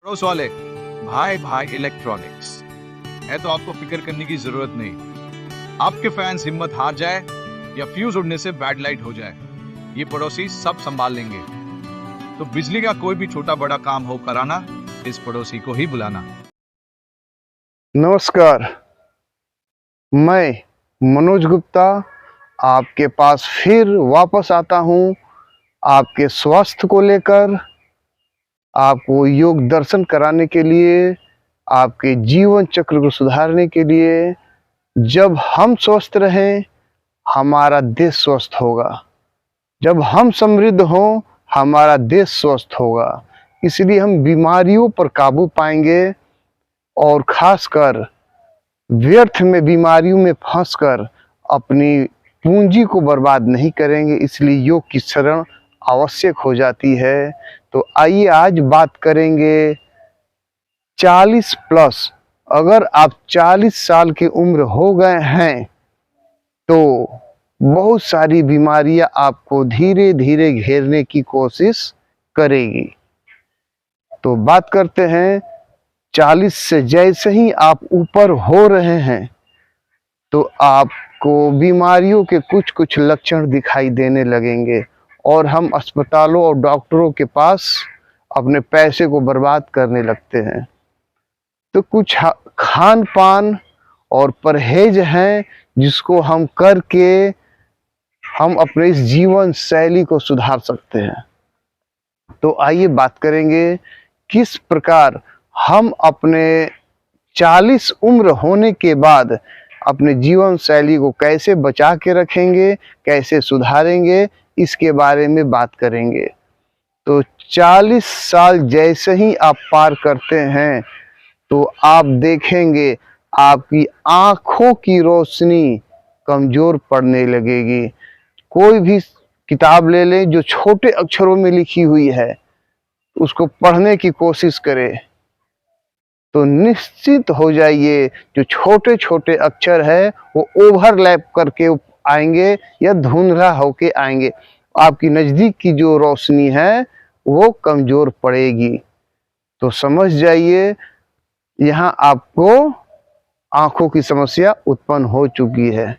पड़ोस वाले भाई भाई इलेक्ट्रॉनिक्स है तो आपको फिक्र करने की जरूरत नहीं। आपके फैंस हिम्मत हार जाए या फ्यूज उड़ने से बैड लाइट हो जाए, ये पड़ोसी सब संभाल लेंगे। तो बिजली का कोई भी छोटा बड़ा काम हो कराना, इस पड़ोसी को ही बुलाना। नमस्कार, मैं मनोज गुप्ता आपके पास फिर वापस आता हूँ आपके स्वास्थ्य को लेकर, आपको योग दर्शन कराने के लिए, आपके जीवन चक्र को सुधारने के लिए। जब हम स्वस्थ रहें, हमारा देश स्वस्थ होगा। जब हम समृद्ध हों, हमारा देश स्वस्थ होगा। इसलिए हम बीमारियों पर काबू पाएंगे और खासकर व्यर्थ में बीमारियों में फंसकर अपनी पूंजी को बर्बाद नहीं करेंगे। इसलिए योग की शरण आवश्यक हो जाती है। तो आइए आज बात करेंगे 40 प्लस। अगर आप 40 साल की उम्र हो गए हैं तो बहुत सारी बीमारियां आपको धीरे धीरे घेरने की कोशिश करेगी। तो बात करते हैं 40 से जैसे ही आप ऊपर हो रहे हैं तो आपको बीमारियों के कुछ कुछ लक्षण दिखाई देने लगेंगे और हम अस्पतालों और डॉक्टरों के पास अपने पैसे को बर्बाद करने लगते हैं। तो कुछ खान पान और परहेज हैं जिसको हम करके हम अपने इस जीवन शैली को सुधार सकते हैं। तो आइए बात करेंगे किस प्रकार हम अपने 40 उम्र होने के बाद अपने जीवन शैली को कैसे बचा के रखेंगे, कैसे सुधारेंगे, इसके बारे में बात करेंगे। तो 40 साल जैसे ही आप पार करते हैं तो आप देखेंगे आपकी आंखों की रोशनी कमजोर पड़ने लगेगी। कोई भी किताब ले लें जो छोटे अक्षरों में लिखी हुई है, उसको पढ़ने की कोशिश करें तो निश्चित हो जाइए जो छोटे छोटे अक्षर है वो ओवरलैप करके आएंगे या धुंधला होके आएंगे। आपकी नज़दीक की जो रोशनी है वो कमज़ोर पड़ेगी। तो समझ जाइए यहाँ आपको आँखों की समस्या उत्पन्न हो चुकी है।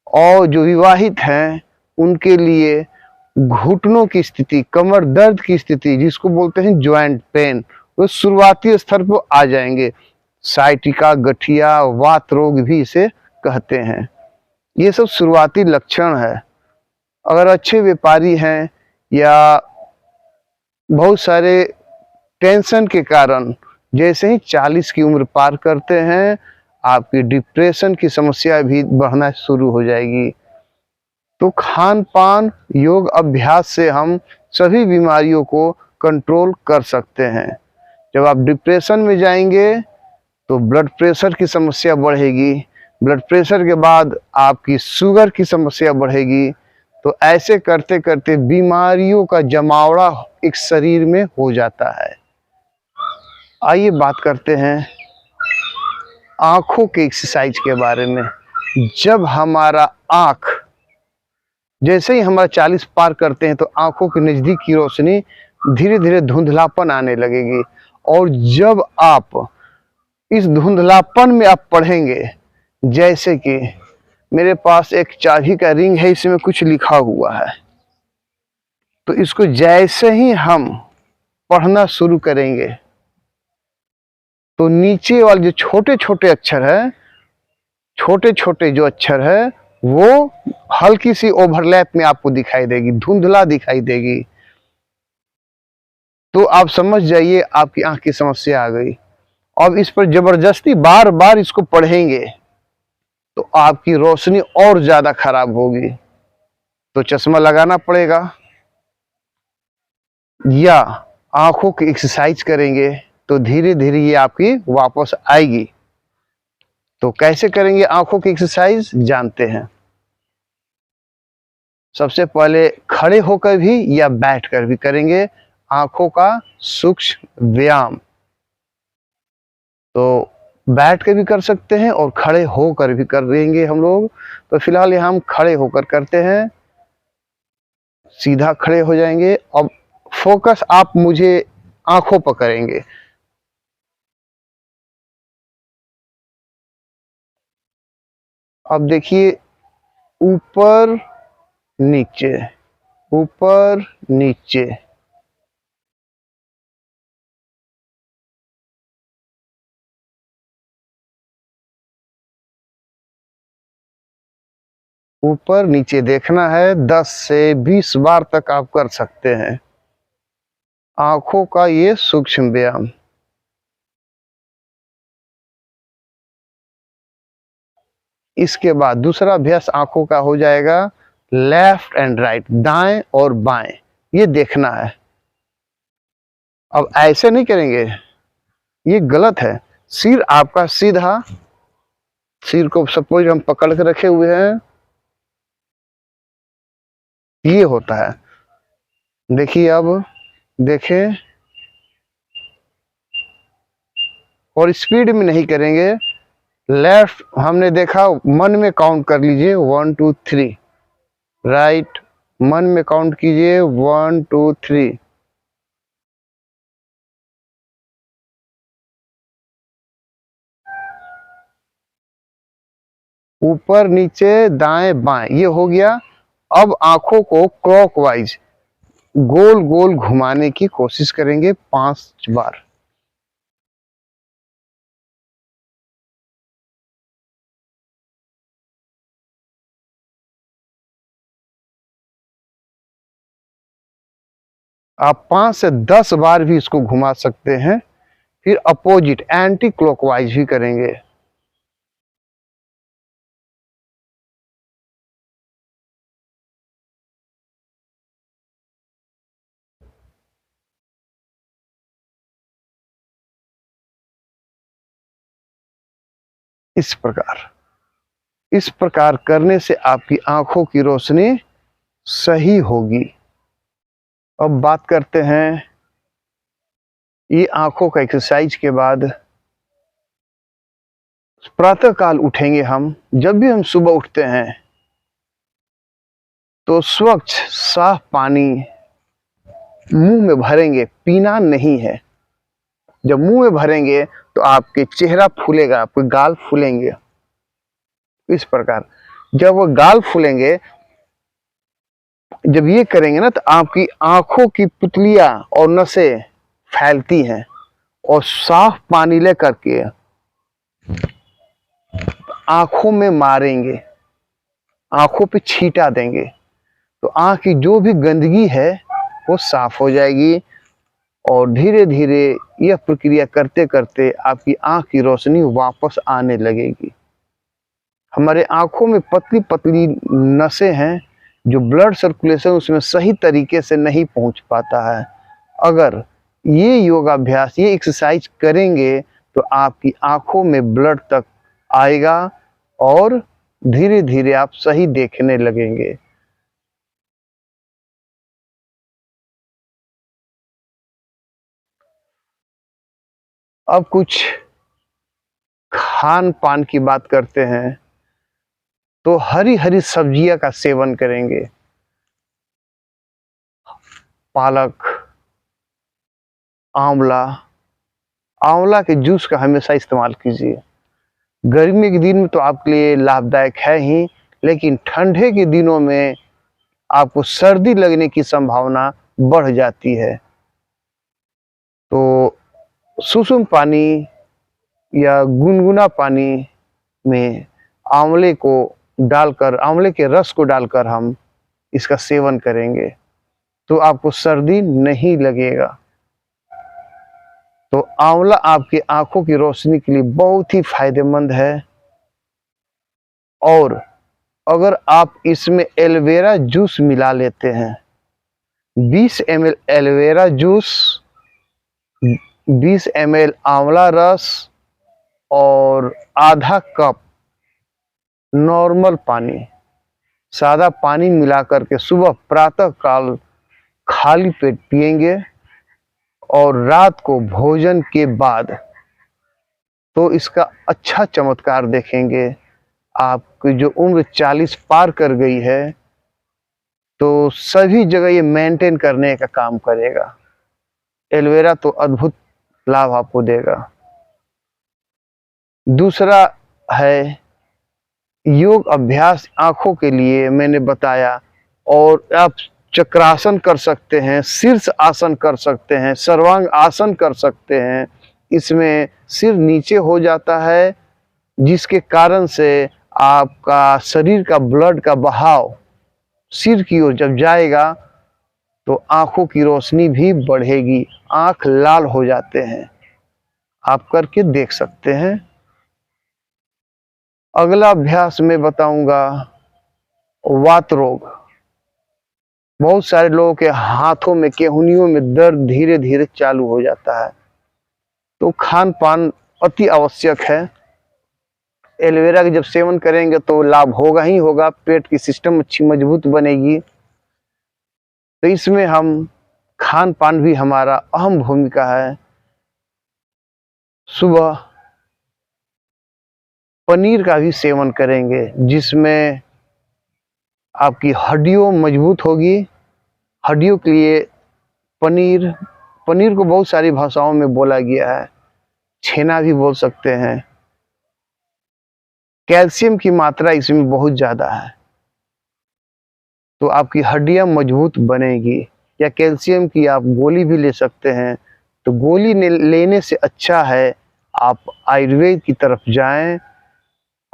और जो विवाहित हैं उनके लिए घुटनों की स्थिति, कमर दर्द की स्थिति, जिसको बोलते हैं ज्वाइंट पेन, वो शुरुआती स्तर पर आ जाएंगे। साइटिका, गठिया, वात रोग भी इसे कहते हैं। ये सब शुरुआती लक्षण है। अगर अच्छे व्यापारी हैं या बहुत सारे टेंशन के कारण जैसे ही 40 की उम्र पार करते हैं, आपकी डिप्रेशन की समस्या भी बढ़ना शुरू हो जाएगी। तो खान पान, योग अभ्यास से हम सभी बीमारियों को कंट्रोल कर सकते हैं। जब आप डिप्रेशन में जाएंगे तो ब्लड प्रेशर की समस्या बढ़ेगी, ब्लड प्रेशर के बाद आपकी शुगर की समस्या बढ़ेगी। तो ऐसे करते करते बीमारियों का जमावड़ा एक शरीर में हो जाता है। आइए बात करते हैं आँखों के एक्सरसाइज के बारे में। जब हमारा आँख जैसे ही हमारा 40 पार करते हैं तो आँखों के नज़दीक की रोशनी धीरे धीरे धुंधलापन आने लगेगी। और जब आप इस धुंधलापन में आप पढ़ेंगे, जैसे कि मेरे पास एक चाबी का रिंग है, इसमें कुछ लिखा हुआ है, तो इसको जैसे ही हम पढ़ना शुरू करेंगे तो नीचे वाले जो छोटे छोटे अक्षर है, छोटे छोटे जो अक्षर है वो हल्की सी ओवरलैप में आपको दिखाई देगी, धुंधला दिखाई देगी। तो आप समझ जाइए आपकी आंख की समस्या आ गई। अब इस पर जबरदस्ती बार बार इसको पढ़ेंगे तो आपकी रोशनी और ज्यादा खराब होगी। तो चश्मा लगाना पड़ेगा या आंखों की एक्सरसाइज करेंगे तो धीरे धीरे ये आपकी वापस आएगी। तो कैसे करेंगे आंखों की एक्सरसाइज, जानते हैं। सबसे पहले खड़े होकर भी या बैठकर भी करेंगे आंखों का सूक्ष्म व्यायाम। तो बैठ के भी कर सकते हैं और खड़े होकर भी कर देंगे हम लोग। तो फिलहाल यहाँ हम खड़े होकर करते हैं। सीधा खड़े हो जाएंगे। अब फोकस आप मुझे आंखों पर करेंगे। अब देखिए, ऊपर नीचे, ऊपर नीचे। ऊपर नीचे देखना है। 10 से 20 बार तक आप कर सकते हैं आंखों का ये सूक्ष्म व्यायाम। इसके बाद दूसरा अभ्यास आंखों का हो जाएगा लेफ्ट एंड राइट, दाएं और बाएं। ये देखना है। अब ऐसे नहीं करेंगे, ये गलत है। सिर आपका सीधा, सिर को सपोज हम पकड़ के रखे हुए हैं, ये होता है। देखिए, अब देखें, और स्पीड में नहीं करेंगे। लेफ्ट हमने देखा, मन में काउंट कर लीजिए 1 2 3। राइट, मन में काउंट कीजिए 1 2 3। ऊपर नीचे दाएं बाएं, ये हो गया। अब आंखों को क्लॉकवाइज गोल गोल घुमाने की कोशिश करेंगे 5 बार। आप 5 से 10 बार भी इसको घुमा सकते हैं। फिर अपोजिट एंटी क्लॉकवाइज भी करेंगे। इस प्रकार करने से आपकी आंखों की रोशनी सही होगी। अब बात करते हैं ये आंखों का एक्सरसाइज के बाद। प्रातः काल उठेंगे हम, जब भी हम सुबह उठते हैं तो स्वच्छ साफ पानी मुंह में भरेंगे, पीना नहीं है। जब मुंह में भरेंगे तो आपके चेहरा फूलेगा, आपके गाल फूलेंगे। इस प्रकार जब वो गाल फूलेंगे, जब ये करेंगे ना, तो आपकी आंखों की पुतलियां और नसें फैलती हैं, और साफ पानी लेकर के आंखों में मारेंगे, आंखों पे छींटा देंगे, तो आंख की जो भी गंदगी है वो साफ हो जाएगी। और धीरे धीरे यह प्रक्रिया करते करते आपकी आंख की रोशनी वापस आने लगेगी। हमारे आंखों में पतली पतली नसें हैं, जो ब्लड सर्कुलेशन उसमें सही तरीके से नहीं पहुंच पाता है। अगर ये योगाभ्यास, ये एक्सरसाइज करेंगे तो आपकी आंखों में ब्लड तक आएगा और धीरे धीरे आप सही देखने लगेंगे। अब कुछ खान पान की बात करते हैं, तो हरी हरी सब्जियां का सेवन करेंगे। पालक, आंवला, आंवला के जूस का हमेशा इस्तेमाल कीजिए। गर्मी के दिन में तो आपके लिए लाभदायक है ही, लेकिन ठंडे के दिनों में आपको सर्दी लगने की संभावना बढ़ जाती है। तो सुसुम पानी या गुनगुना पानी में आंवले को डालकर, आंवले के रस को डालकर हम इसका सेवन करेंगे तो आपको सर्दी नहीं लगेगा। तो आंवला आपकी आंखों की रोशनी के लिए बहुत ही फायदेमंद है। और अगर आप इसमें एलोवेरा जूस मिला लेते हैं, 20 ml एलोवेरा जूस, 20 ml आंवला रस और आधा कप नॉर्मल पानी, सादा पानी मिलाकर के सुबह प्रातः काल खाली पेट पिएंगे, और रात को भोजन के बाद तो इसका अच्छा चमत्कार देखेंगे। आपकी जो उम्र 40 पार कर गई है, तो सभी जगह ये मेंटेन करने का काम करेगा। एलोवेरा तो अद्भुत लाभ आपको देगा। दूसरा है योग अभ्यास आंखों के लिए मैंने बताया, और आप चक्रासन कर सकते हैं, शीर्ष आसन कर सकते हैं, सर्वांग आसन कर सकते हैं। इसमें सिर नीचे हो जाता है, जिसके कारण से आपका शरीर का ब्लड का बहाव सिर की ओर जब जाएगा तो आंखों की रोशनी भी बढ़ेगी, आंख लाल हो जाते हैं। आप करके देख सकते हैं। अगला अभ्यास मैं बताऊंगा वात रोग। बहुत सारे लोगों के हाथों में, केहूनियों में दर्द धीरे धीरे चालू हो जाता है, तो खान पान अति आवश्यक है। एलोवेरा का जब सेवन करेंगे तो लाभ होगा ही होगा, पेट की सिस्टम अच्छी मजबूत बनेगी। तो इसमें हम खान पान भी हमारा अहम भूमिका है। सुबह पनीर का भी सेवन करेंगे, जिसमें आपकी हड्डियों मजबूत होगी। हड्डियों के लिए पनीर, पनीर को बहुत सारी भाषाओं में बोला गया है, छेना भी बोल सकते हैं। कैल्शियम की मात्रा इसमें बहुत ज़्यादा है, तो आपकी हड्डियां मजबूत बनेगी। या कैल्शियम की आप गोली भी ले सकते हैं, तो गोली लेने से अच्छा है आप आयुर्वेद की तरफ जाएं।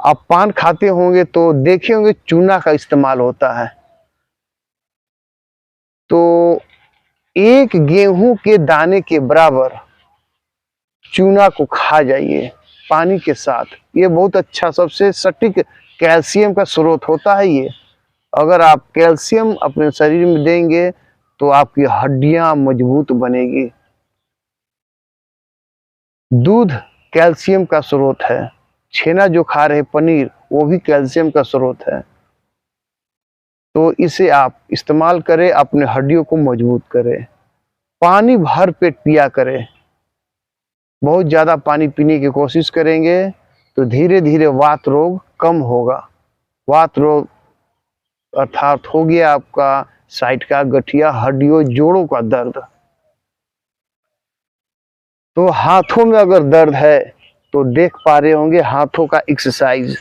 आप पान खाते होंगे तो देखे होंगे चूना का इस्तेमाल होता है, तो एक गेहूं के दाने के बराबर चूना को खा जाइए पानी के साथ। ये बहुत अच्छा, सबसे सटीक कैल्शियम का स्रोत होता है ये। अगर आप कैल्शियम अपने शरीर में देंगे तो आपकी हड्डियां मजबूत बनेगी। दूध कैल्शियम का स्रोत है, छेना जो खा रहे पनीर वो भी कैल्शियम का स्रोत है, तो इसे आप इस्तेमाल करें, अपने हड्डियों को मजबूत करें। पानी भर पेट पिया करें, बहुत ज़्यादा पानी पीने की कोशिश करेंगे तो धीरे धीरे वात रोग कम होगा। वात रोग अर्थात हो गया आपका साइड का गठिया, हड्डियों, जोड़ों का दर्द। तो हाथों में अगर दर्द है तो देख पा रहे होंगे हाथों का एक्सरसाइज,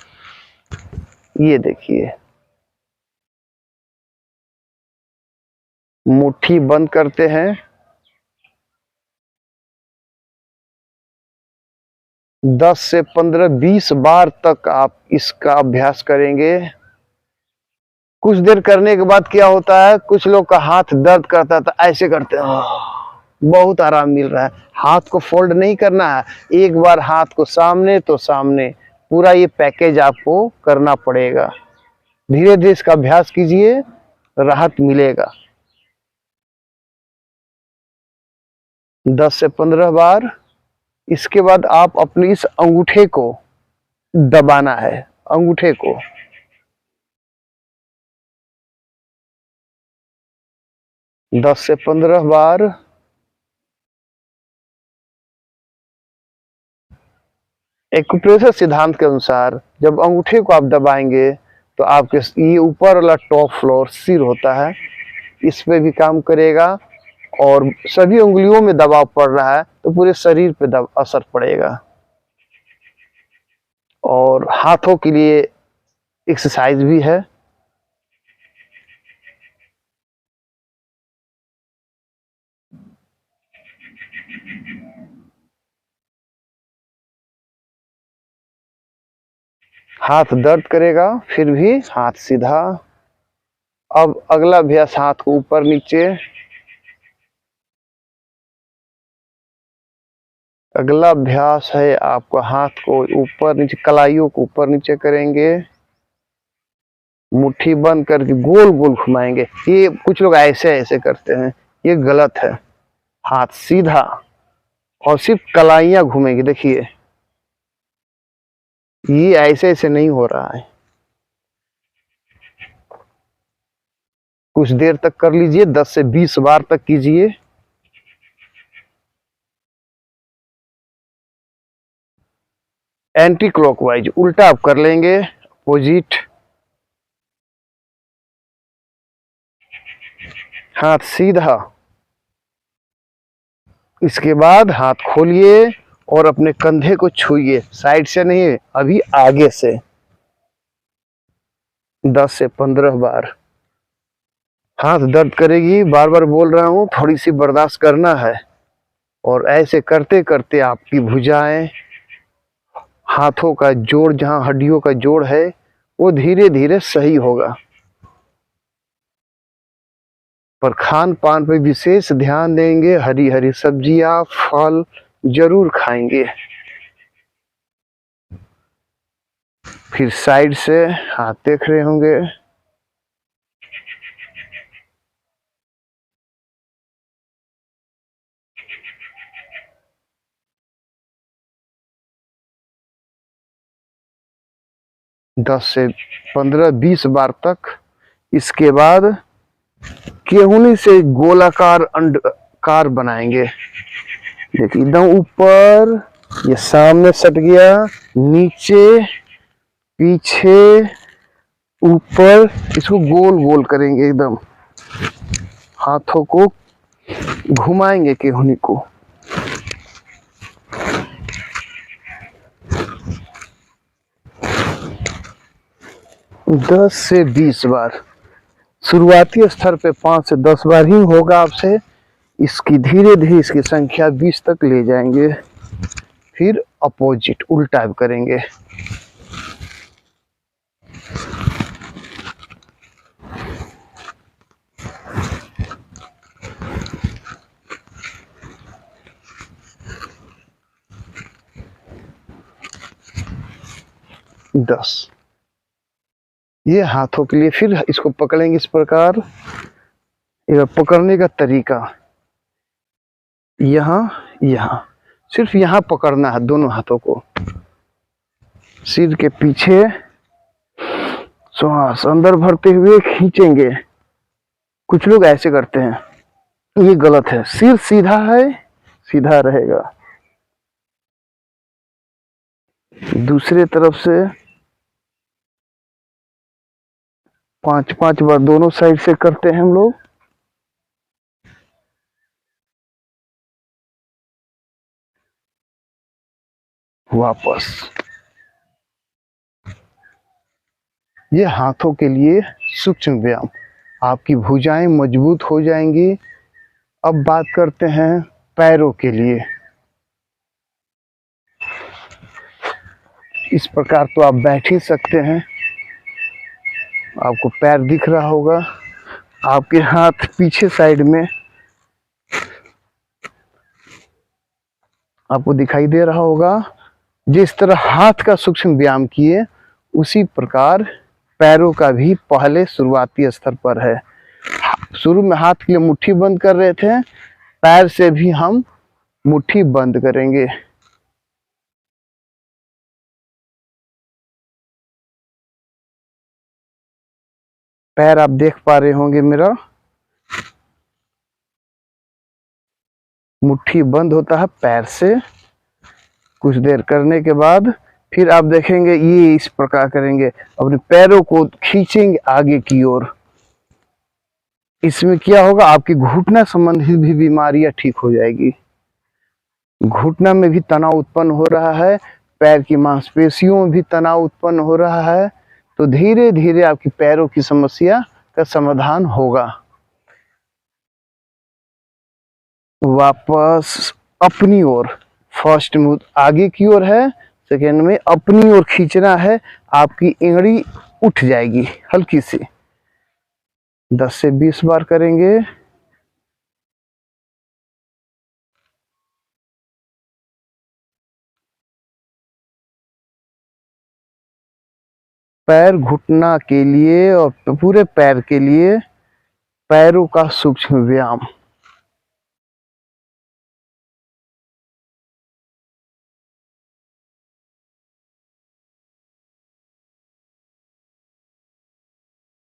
ये देखिए। मुट्ठी बंद करते हैं, 10 से 15 20 बार तक आप इसका अभ्यास करेंगे। कुछ देर करने के बाद क्या होता है, कुछ लोग का हाथ दर्द करता है तो ऐसे करते हैं, बहुत आराम मिल रहा है। हाथ को फोल्ड नहीं करना है, एक बार हाथ को सामने तो सामने, पूरा ये पैकेज आपको करना पड़ेगा। धीरे धीरे इसका अभ्यास कीजिए, राहत मिलेगा। 10 से 15 बार। इसके बाद आप अपने इस अंगूठे को दबाना है, अंगूठे को। दस से 15 बार। एक्यूप्रेशर सिद्धांत के अनुसार जब अंगूठे को आप दबाएंगे तो आपके ये ऊपर वाला टॉप फ्लोर सिर होता है, इस पे भी काम करेगा, और सभी उंगलियों में दबाव पड़ रहा है तो पूरे शरीर पे असर पड़ेगा। और हाथों के लिए एक्सरसाइज भी है। हाथ दर्द करेगा फिर भी हाथ सीधा। अब अगला अभ्यास, हाथ को ऊपर नीचे। अगला अभ्यास है आपको हाथ को ऊपर नीचे, कलाइयों को ऊपर नीचे करेंगे, मुट्ठी बंद करके गोल गोल घुमाएंगे। ये कुछ लोग ऐसे ऐसे करते हैं, ये गलत है। हाथ सीधा और सिर्फ कलाइयां घूमेंगी, देखिए ये ऐसे ऐसे नहीं हो रहा है। कुछ देर तक कर लीजिए, 10 से 20 बार तक कीजिए। एंटी क्लॉकवाइज, उल्टा आप कर लेंगे, अपोजिट। हाथ सीधा। इसके बाद हाथ खोलिए और अपने कंधे को छूइए, साइड से नहीं, अभी आगे से। 10 से 15 बार। हाथ दर्द करेगी, बार बार बोल रहा हूँ, थोड़ी सी बर्दाश्त करना है। और ऐसे करते करते आपकी भुजाएं, हाथों का जोड़, जहाँ हड्डियों का जोड़ है, वो धीरे धीरे सही होगा। पर खान पान पे विशेष ध्यान देंगे, हरी हरी सब्जियां, फल जरूर खाएंगे। फिर साइड से हाथ देख रहे होंगे। दस से 15-20 बार तक। इसके बाद केहूनी से गोलाकार अंडकार बनाएंगे। देखिए एकदम ऊपर, ये सामने सट गया, नीचे, पीछे, ऊपर, इसको गोल गोल करेंगे एकदम। हाथों को घुमाएंगे केहूनी को। 10 से 20 बार। शुरुआती स्तर पे 5 से 10 बार ही होगा आपसे। इसकी धीरे धीरे इसकी संख्या 20 तक ले जाएंगे। फिर अपोजिट उल्टा करेंगे। दस। ये हाथों के लिए। फिर इसको पकड़ेंगे इस प्रकार। ये पकड़ने का तरीका, यहाँ यहाँ, सिर्फ यहाँ पकड़ना है दोनों हाथों को। सिर के पीछे श्वास अंदर भरते हुए खींचेंगे। कुछ लोग ऐसे करते हैं, ये गलत है। सिर सीधा है, सीधा रहेगा। दूसरे तरफ से 5-5 बार दोनों साइड से करते हैं हम लोग। वापस। ये हाथों के लिए सूक्ष्म व्यायाम। आपकी भुजाएं मजबूत हो जाएंगी। अब बात करते हैं पैरों के लिए। इस प्रकार तो आप बैठ ही सकते हैं। आपको पैर दिख रहा होगा। आपके हाथ पीछे साइड में आपको दिखाई दे रहा होगा। जिस तरह हाथ का सूक्ष्म व्यायाम किए, उसी प्रकार पैरों का भी पहले शुरुआती स्तर पर है। शुरू में हाथ के लिए मुट्ठी बंद कर रहे थे, पैर से भी हम मुट्ठी बंद करेंगे। पैर आप देख पा रहे होंगे मेरा, मुट्ठी बंद होता है पैर से। कुछ देर करने के बाद फिर आप देखेंगे ये इस प्रकार करेंगे, अपने पैरों को खींचेंगे आगे की ओर। इसमें क्या होगा, आपकी घुटना संबंधित भी बीमारियां ठीक हो जाएगी। घुटना में भी तनाव उत्पन्न हो रहा है, पैर की मांसपेशियों में भी तनाव उत्पन्न हो रहा है, तो धीरे धीरे आपकी पैरों की समस्या का समाधान होगा। वापस अपनी ओर। फर्स्ट में आगे की ओर है, सेकेंड में अपनी ओर खींचना है। आपकी एड़ी उठ जाएगी हल्की सी। 10 से 20 बार करेंगे। पैर घुटना के लिए और पूरे पैर के लिए पैरों का सूक्ष्म व्यायाम।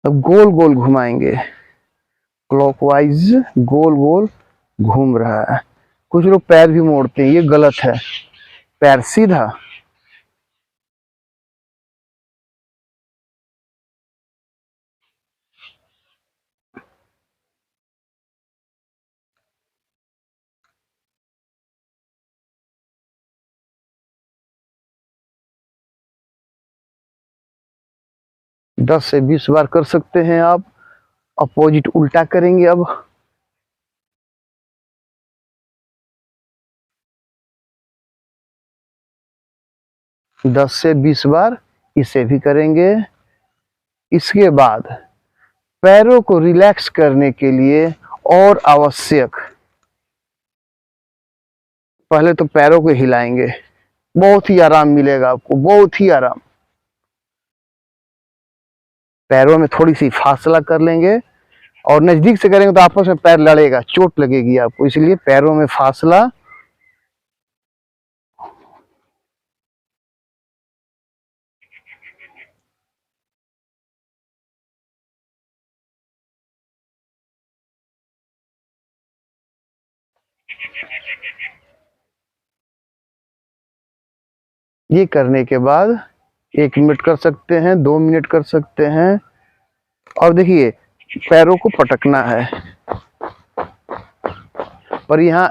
अब गोल गोल घुमाएंगे, क्लॉकवाइज गोल गोल घूम रहा है। कुछ लोग पैर भी मोड़ते हैं, ये गलत है। पैर सीधा। 10 से 20 बार कर सकते हैं आप। अपोजिट उल्टा करेंगे अब। दस से 20 बार इसे भी करेंगे। इसके बाद पैरों को रिलैक्स करने के लिए और आवश्यक, पहले तो पैरों को हिलाएंगे, बहुत ही आराम मिलेगा आपको, बहुत ही आराम। पैरों में थोड़ी सी फासला कर लेंगे, और नजदीक से करेंगे तो आपस में पैर लड़ेगा, चोट लगेगी आपको, इसलिए पैरों में फासला। ये करने के बाद 1 मिनट कर सकते हैं, 2 मिनट कर सकते हैं। और देखिए पैरों को पटकना है, पर यहाँ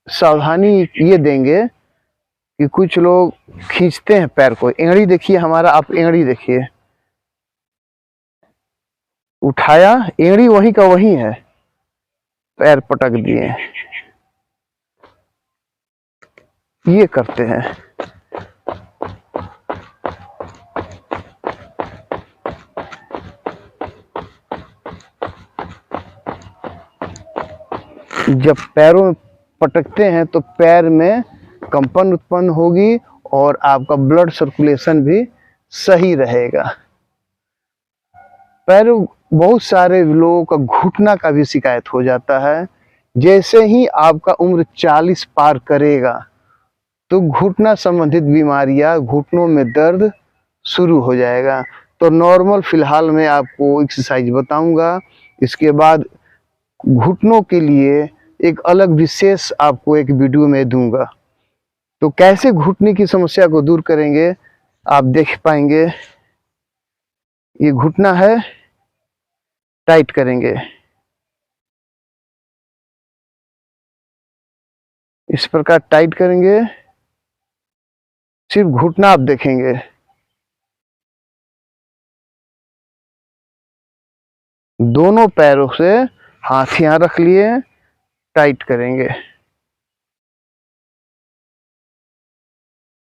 सावधानी ये देंगे कि कुछ लोग खींचते हैं पैर को। एंगड़ी देखिए हमारा, आप एंगड़ी देखिए, उठाया, एंगड़ी वही का वही है, पैर पटक दिए, ये करते हैं। जब पैरों में पटकते हैं तो पैर में कंपन उत्पन्न होगी और आपका ब्लड सर्कुलेशन भी सही रहेगा। पैरों, बहुत सारे लोगों का घुटना का भी शिकायत हो जाता है। जैसे ही आपका उम्र 40 पार करेगा तो घुटना संबंधित बीमारियां, घुटनों में दर्द शुरू हो जाएगा। तो नॉर्मल फिलहाल मैं आपको एक्सरसाइज बताऊंगा, इसके बाद घुटनों के लिए एक अलग विशेष आपको एक वीडियो में दूंगा। तो कैसे घुटने की समस्या को दूर करेंगे आप देख पाएंगे। ये घुटना है, टाइट करेंगे, इस प्रकार टाइट करेंगे, सिर्फ घुटना आप देखेंगे। दोनों पैरों से हाथ यहाँ रख लिए, टाइट करेंगे,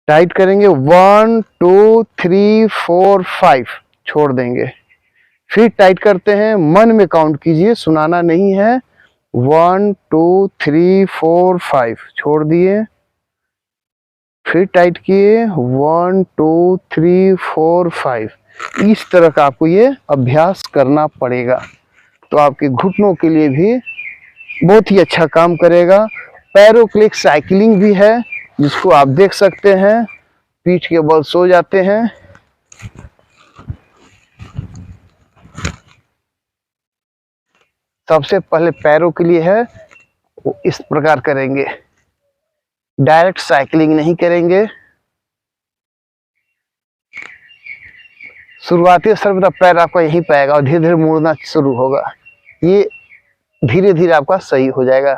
टाइट करेंगे, 1 2 3 4 5, छोड़ देंगे, फिर टाइट करते हैं। मन में काउंट कीजिए, सुनाना नहीं है। 1 2 3 4 5, छोड़ दिए, फिर टाइट किए, 1 2 3 4 5। इस तरह का आपको ये अभ्यास करना पड़ेगा, तो आपके घुटनों के लिए भी बहुत ही अच्छा काम करेगा। पैरों के लिए एक साइकिलिंग भी है, जिसको आप देख सकते हैं, पीठ के बल सो जाते हैं। सबसे पहले पैरों के लिए है, वो इस प्रकार करेंगे, डायरेक्ट साइकिलिंग नहीं करेंगे। शुरुआती स्तर पर पैर आपका यहीं पाएगा और धीरे धीरे मुड़ना शुरू होगा। ये धीरे धीरे आपका सही हो जाएगा।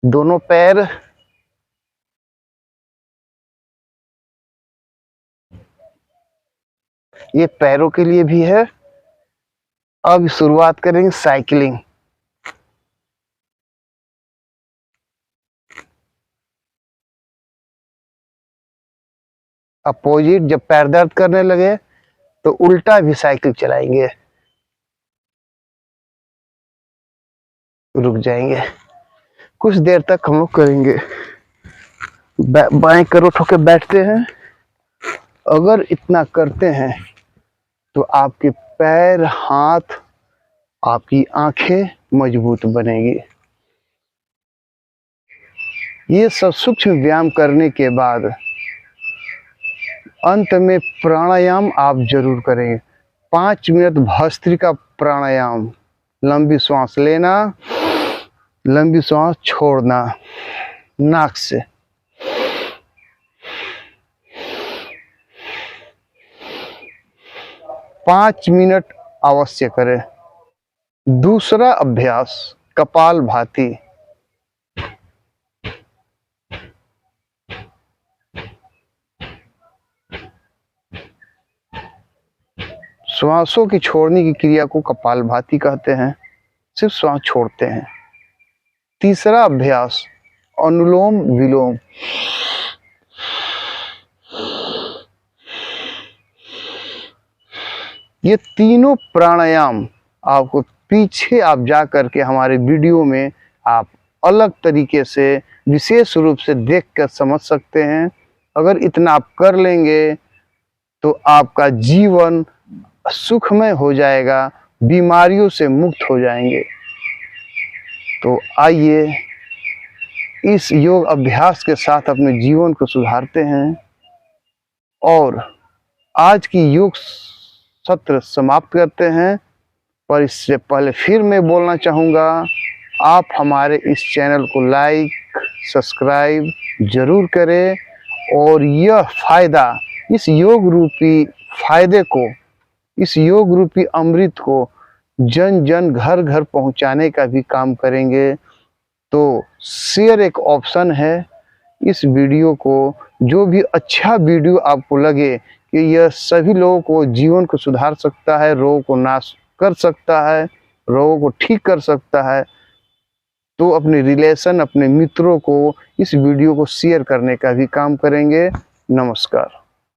दोनों पैर, ये पैरों के लिए भी है। अब शुरुआत करेंगे साइकिलिंग। अपोजिट, जब पैर दर्द करने लगे तो उल्टा भी साइकिल चलाएंगे, रुक जाएंगे, कुछ देर तक हम लोग करेंगे। बाएं करोट होकर बैठते हैं। अगर इतना करते हैं तो आपके पैर, हाथ, आपकी आंखें मजबूत बनेगी। ये सब सूक्ष्म व्यायाम करने के बाद अंत में प्राणायाम आप जरूर करें। 5 मिनट भस्त्रिका प्राणायाम, लंबी सांस लेना, लंबी सांस छोड़ना नाक से। पाँच मिनट अवश्य करें। दूसरा अभ्यास कपालभाति। श्वासों की छोड़ने की क्रिया को कपालभाति कहते हैं, सिर्फ श्वास छोड़ते हैं। तीसरा अभ्यास अनुलोम विलोम। ये तीनों प्राणायाम आपको पीछे आप जा करके हमारे वीडियो में आप अलग तरीके से विशेष रूप से देखकर समझ सकते हैं। अगर इतना आप कर लेंगे तो आपका जीवन सुखमय हो जाएगा, बीमारियों से मुक्त हो जाएंगे। तो आइए इस योग अभ्यास के साथ अपने जीवन को सुधारते हैं। और आज की योग सत्र समाप्त करते हैं, पर इससे पहले फिर मैं बोलना चाहूँगा, आप हमारे इस चैनल को लाइक सब्सक्राइब जरूर करें और यह फायदा, इस योग रूपी फायदे को, इस योग रूपी अमृत को जन जन घर घर पहुंचाने का भी काम करेंगे। तो शेयर एक ऑप्शन है। इस वीडियो को, जो भी अच्छा वीडियो आपको लगे कि यह सभी लोगों को जीवन को सुधार सकता है, रोगों को नाश कर सकता है, रोगों को ठीक कर सकता है, तो अपने रिलेशन, अपने मित्रों को इस वीडियो को शेयर करने का भी काम करेंगे। नमस्कार।